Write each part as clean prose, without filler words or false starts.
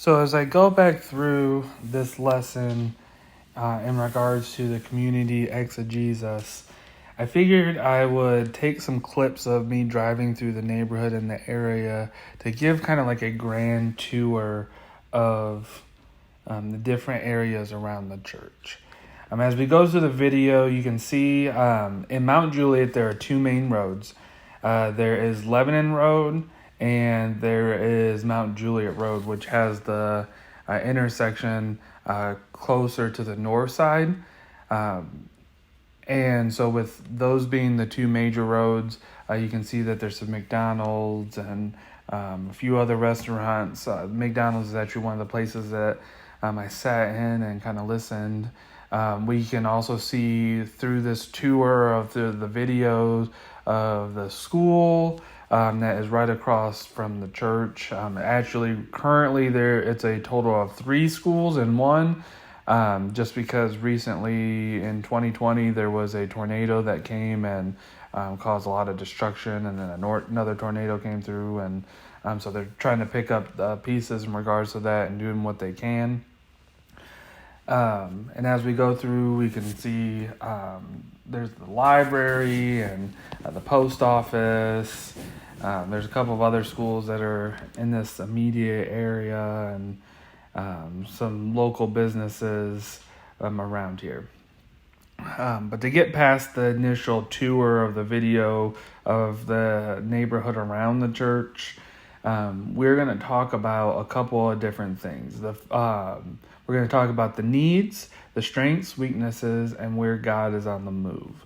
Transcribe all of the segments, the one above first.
So as I go back through this lesson in regards to the community exegesis, I figured I would take some clips of me driving through the neighborhood in the area to give kind of like a grand tour of the different areas around the church. As we go through the video, you can see in Mount Juliet there are two main roads. There is Lebanon Road and there is Mount Juliet Road, which has the intersection closer to the north side. And so with those being the two major roads, you can see that there's some McDonald's and a few other restaurants. McDonald's is actually one of the places that I sat in and kind of listened. We can also see through this tour of the videos of the school that is right across from the church. Actually, currently it's a total of 3 schools in one. Just because recently in 2020 there was a tornado that came and caused a lot of destruction, and then another tornado came through, and so they're trying to pick up the pieces in regards to that and doing what they can. And as we go through, we can see there's the library and the post office. There's a couple of other schools that are in this immediate area, and some local businesses around here. But to get past the initial tour of the video of the neighborhood around the church, we're going to talk about a couple of different things. We're going to talk about the needs, the strengths, weaknesses, and where God is on the move.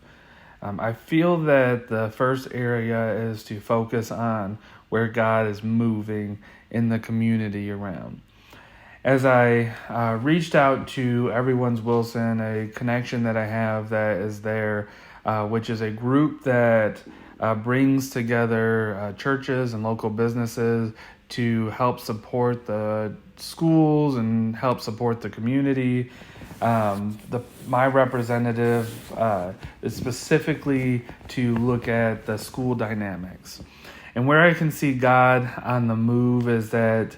I feel that the first area is to focus on where God is moving in the community around. As I reached out to Everyone's Wilson, a connection that I have that is there, which is a group that brings together churches and local businesses to help support the schools and help support the community. My representative is specifically to look at the school dynamics. And where I can see God on the move is that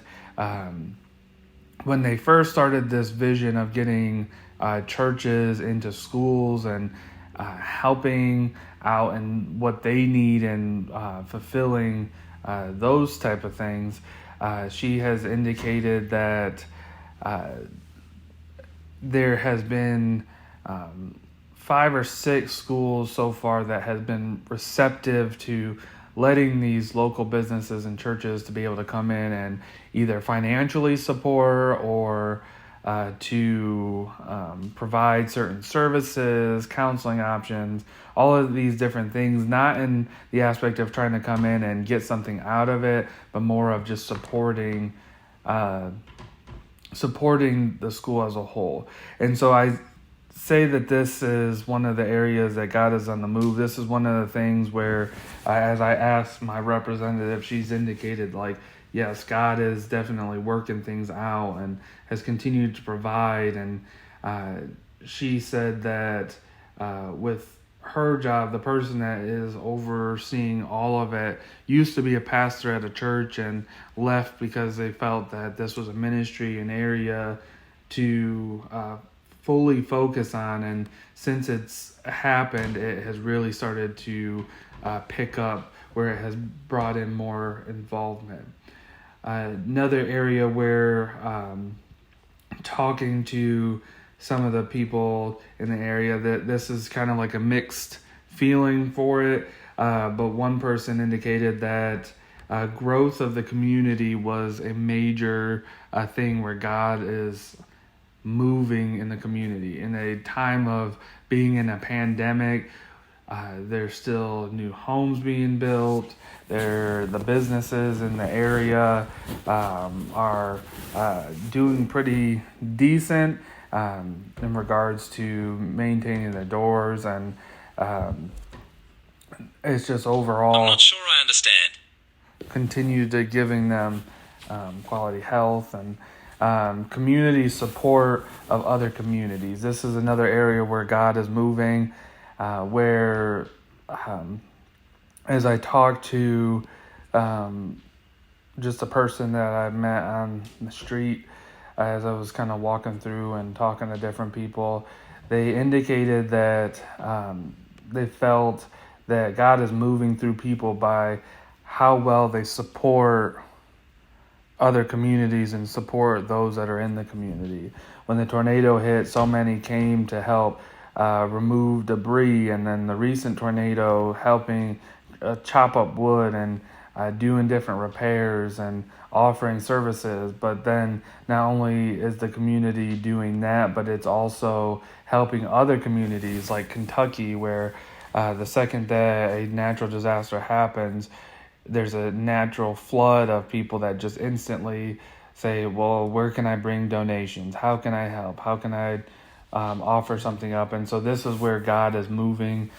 when they first started this vision of getting churches into schools and helping out and what they need and fulfilling those type of things, she has indicated that there has been 5 or 6 schools so far that has been receptive to letting these local businesses and churches to be able to come in and either financially support or to provide certain services, counseling options, all of these different things, not in the aspect of trying to come in and get something out of it, but more of just supporting the school as a whole. And so I say that this is one of the areas that God is on the move. This is one of the things where, as I asked my representative, she's indicated yes, God is definitely working things out and has continued to provide. And she said that with her job, the person that is overseeing all of it used to be a pastor at a church and left because they felt that this was a ministry, an area to fully focus on. And since it's happened, it has really started to pick up, where it has brought in more involvement. Another area where talking to some of the people in the area, that this is kind of like a mixed feeling for it, but one person indicated that growth of the community was a major thing where God is moving in the community. In a time of being in a pandemic, there's still new homes being built. The businesses in the area are doing pretty decent in regards to maintaining their doors, and it's just overall, I'm not sure I understand. Continue to giving them quality health and community support of other communities. This is another area where God is moving, where as I talk to just a person that I met on the street as I was kind of walking through and talking to different people. They indicated that they felt that God is moving through people by how well they support other communities and support those that are in the community. When the tornado hit, so many came to help remove debris, and then the recent tornado helping chop up wood and doing different repairs and offering services. But then not only is the community doing that, but it's also helping other communities like Kentucky, where the second that a natural disaster happens, there's a natural flood of people that just instantly say, well, where can I bring donations? How can I help? How can I offer something up? And so this is where God is moving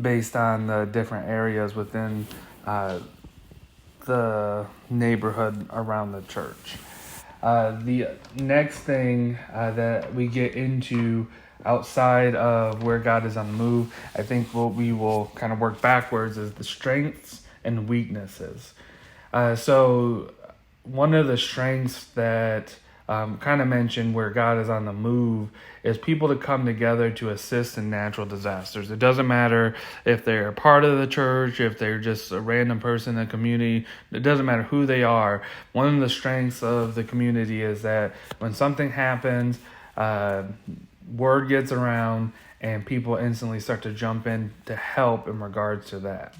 based on the different areas within the neighborhood around the church. The next thing that we get into outside of where God is on the move, I think what we will kind of work backwards is the strengths and weaknesses. So one of the strengths that kind of mentioned where God is on the move is people to come together to assist in natural disasters. It doesn't matter if they're a part of the church, if they're just a random person in the community. It doesn't matter who they are. One of the strengths of the community is that when something happens, word gets around and people instantly start to jump in to help in regards to that.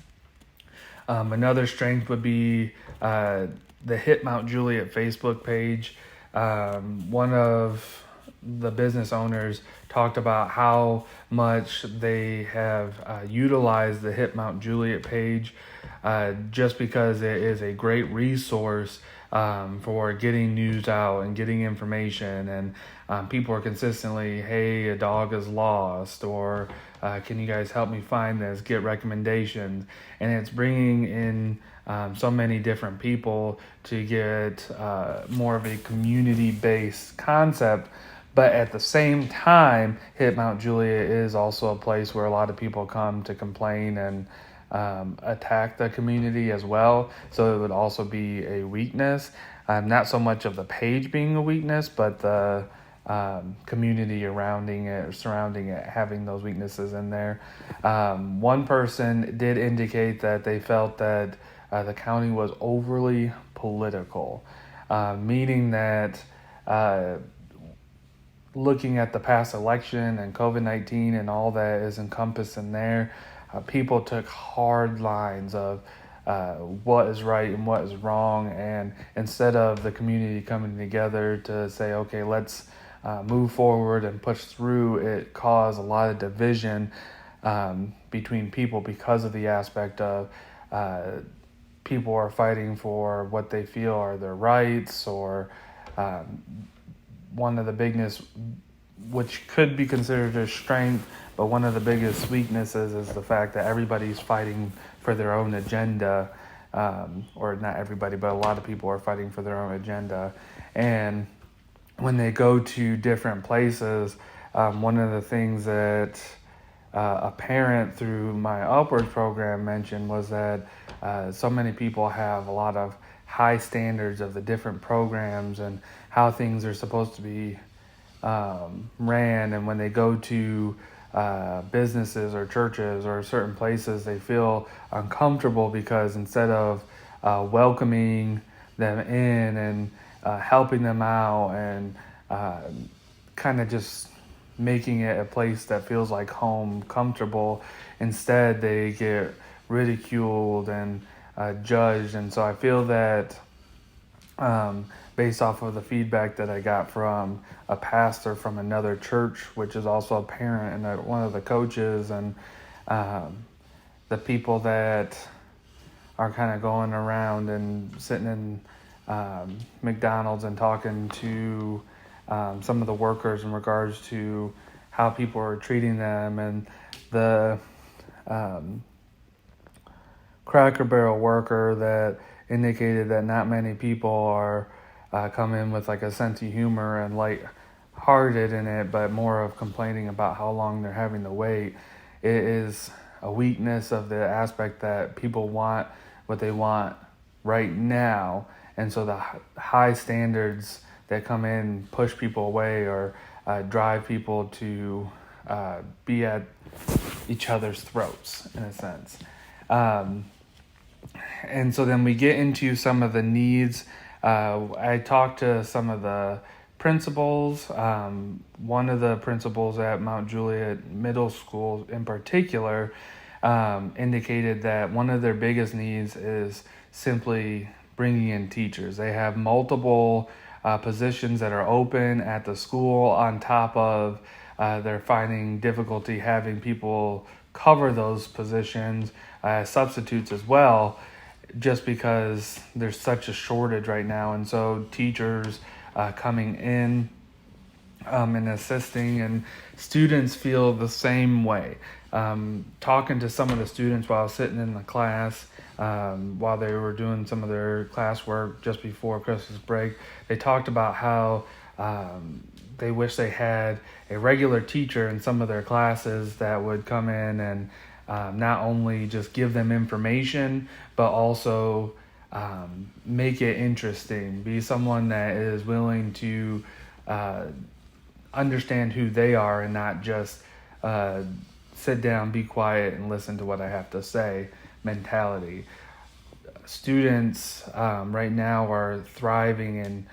Another strength would be the Hit Mount Juliet Facebook page. One of the business owners talked about how much they have utilized the Hit Mount Juliet page just because it is a great resource for getting news out and getting information, and people are consistently, hey, a dog is lost, or can you guys help me find this, get recommendations. And it's bringing in so many different people to get more of a community-based concept. But at the same time, Hit Mount Juliet is also a place where a lot of people come to complain and attack the community as well. So it would also be a weakness. Not so much of the page being a weakness, but the community surrounding it, having those weaknesses in there. One person did indicate that they felt that the county was overly political, meaning that looking at the past election and COVID-19 and all that is encompassed in there, people took hard lines of what is right and what is wrong, and instead of the community coming together to say, okay, let's move forward and push through, it caused a lot of division between people because of the aspect of people are fighting for what they feel are their rights, or one of the biggest, which could be considered a strength, but one of the biggest weaknesses is the fact that everybody's fighting for their own agenda, or not everybody, but a lot of people are fighting for their own agenda. And when they go to different places, one of the things that a parent through my Upward program mentioned was that so many people have a lot of high standards of the different programs and how things are supposed to be ran, and when they go to businesses or churches or certain places, they feel uncomfortable because instead of welcoming them in and helping them out and kind of just making it a place that feels like home, comfortable, instead they get ridiculed and judged. And so I feel that based off of the feedback that I got from a pastor from another church, which is also a parent and one of the coaches, and the people that are kind of going around and sitting in McDonald's and talking to some of the workers in regards to how people are treating them, and the Cracker Barrel worker that indicated that not many people are come in with like a sense of humor and light-hearted in it, but more of complaining about how long they're having to wait. It is a weakness of the aspect that people want what they want right now. And so the high standards that come in push people away or drive people to be at each other's throats, in a sense. And so then we get into some of the needs. I talked to some of the principals. One of the principals at Mount Juliet Middle School in particular indicated that one of their biggest needs is simply bringing in teachers. They have multiple positions that are open at the school. On top of they're finding difficulty having people cover those positions, substitutes as well, just because there's such a shortage right now. And so teachers coming in and assisting, and students feel the same way. Talking to some of the students while sitting in the class, while they were doing some of their classwork just before Christmas break, they talked about how they wish they had a regular teacher in some of their classes that would come in and not only just give them information, but also make it interesting, be someone that is willing to understand who they are and not just sit down, be quiet, and listen to what I have to say mentality. Students right now are thriving and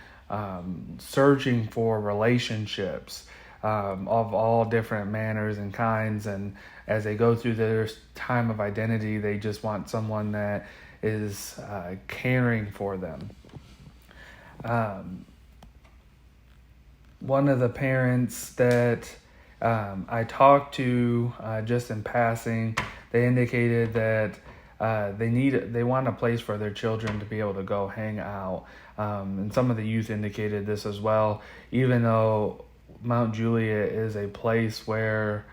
searching for relationships of all different manners and kinds, and as they go through their time of identity, they just want someone that is caring for them. One of the parents that I talked to just in passing, they indicated that they want a place for their children to be able to go hang out. And some of the youth indicated this as well. Even though Mount Juliet is a place where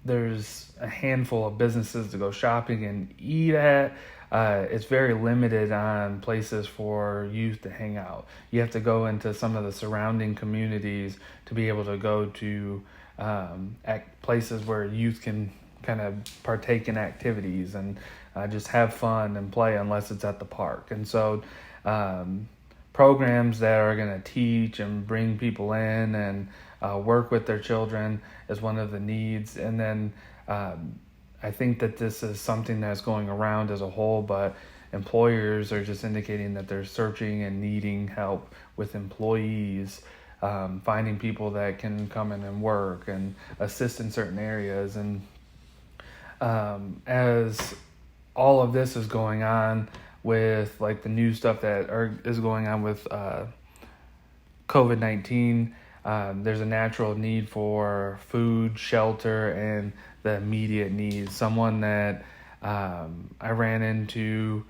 there's a handful of businesses to go shopping and eat at, it's very limited on places for youth to hang out. You have to go into some of the surrounding communities to be able to go to places where youth can kind of partake in activities and just have fun and play, unless it's at the park. And so programs that are going to teach and bring people in and work with their children is one of the needs. And then I think that this is something that's going around as a whole, but employers are just indicating that they're searching and needing help with employees, finding people that can come in and work and assist in certain areas. And as all of this is going on with like the new stuff that is going on with COVID-19, there's a natural need for food, shelter, and the immediate needs. Someone that I ran into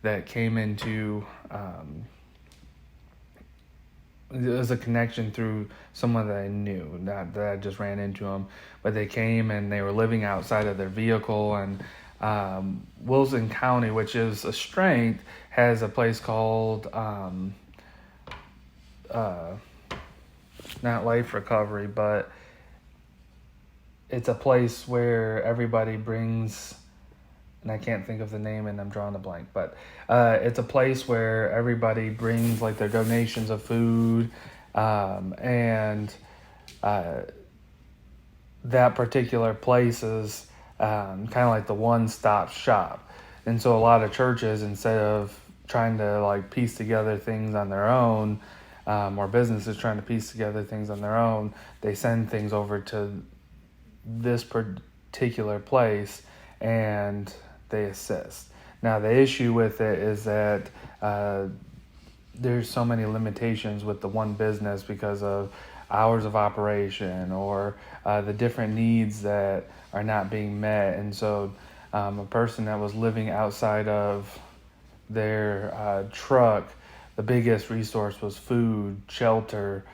that came into there's a connection through someone that I knew, not that I just ran into them, but they came and they were living outside of their vehicle. And Wilson County, which is a strength, has a place called not Life Recovery, but it's a place where everybody brings, and I can't think of the name and I'm drawing a blank, but it's a place where everybody brings like their donations of food, and that particular place is kind of like the one-stop shop. And so a lot of churches, instead of trying to like piece together things on their own, or businesses trying to piece together things on their own, they send things over to this particular place and they assist. Now the issue with it is that there's so many limitations with the one business because of hours of operation or the different needs that are not being met. And so a person that was living outside of their truck, the biggest resource was food, shelter,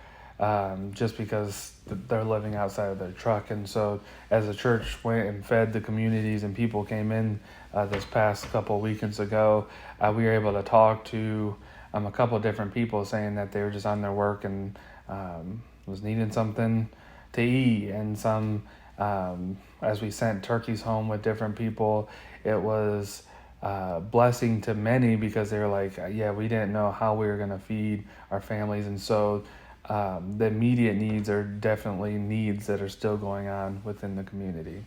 just because they're living outside of their truck. And so as the church went and fed the communities and people came in this past couple of weekends ago, we were able to talk to a couple of different people saying that they were just on their work and was needing something to eat. And some, as we sent turkeys home with different people, it was blessing to many because they were like, yeah, we didn't know how we were going to feed our families. And so the immediate needs are definitely needs that are still going on within the community.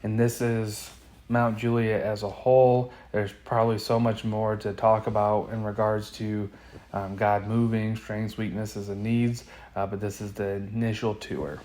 And this is Mount Juliet as a whole. There's probably so much more to talk about in regards to God moving, strengths, weaknesses, and needs, but this is the initial tour.